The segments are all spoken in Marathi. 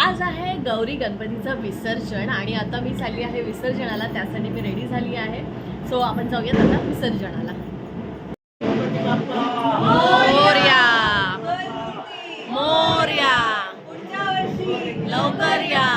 आज आहे गौरी गणपतीचं विसर्जन आणि आता मी चालली आहे विसर्जनाला. त्यासाठी मी रेडी झाली आहे. सो आपण जाऊयात आता विसर्जनाला. मोरया मोरया लवकर या.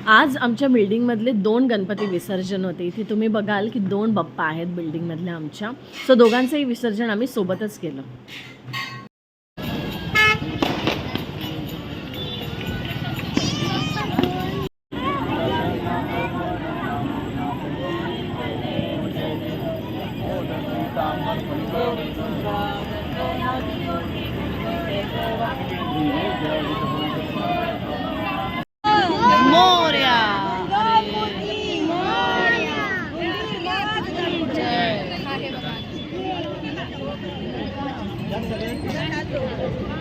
आज आमच्या बिल्डिंगमधले 2 गणपती विसर्जन होते. इथे तुम्ही बघाल की 2 बाप्पा आहेत बिल्डिंगमधल्या आमच्या. सो दोघांचंही विसर्जन आम्ही सोबतच केलं.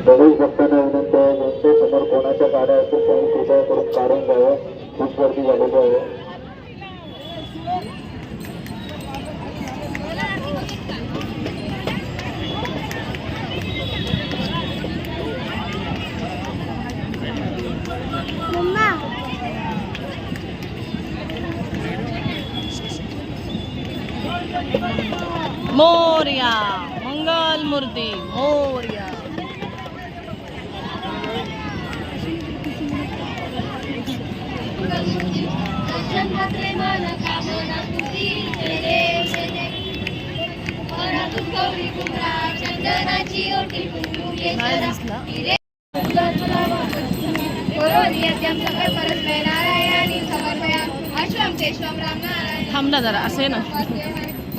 गणेश भक्तांना विनंती आहे, त्यांच्या समोर कोणाच्या गाड्या असेल त्यांनी कृपया करून काढून द्यावं. खूप गर्दी झालेली आहे. मोरया मंगल मूर्ती मोरया. थांब ना जरा असे ना.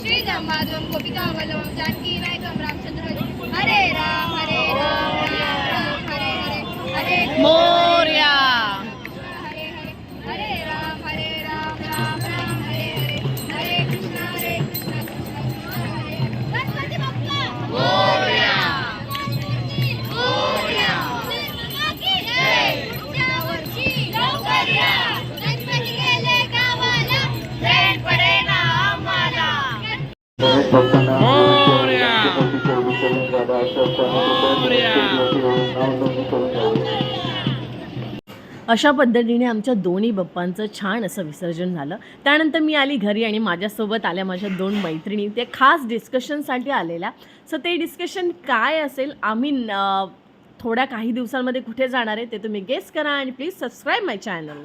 श्री जन्माद्वम गोपिका वल्लभम जानकी नायकम रामचंद्र हरे राम राम राम हरे हरे हरे मोरया. हरे हरे राम राम राम हरे हरे हरे कृष्ण कृष्ण हरे गणपती बाप्पा मोरया मोरया. पुढच्या वर्षी लवकर या. गणपती गेले गावाला ट्रेन पडे ना आम्हाला. गणेश भक्तांना अशा पद्धतीने आमच्या दोन्ही बाप्पांचं छान असं विसर्जन झालं. त्यानंतर मी आली घरी आणि माझ्यासोबत आल्या माझ्या 2 मैत्रिणी. ते खास डिस्कशनसाठी आलेल्या. सो ते डिस्कशन काय असेल, आम्ही थोड्या काही दिवसांमध्ये कुठे जाणार आहे ते तुम्ही गेस करा आणि प्लीज सबस्क्राईब माय चॅनल.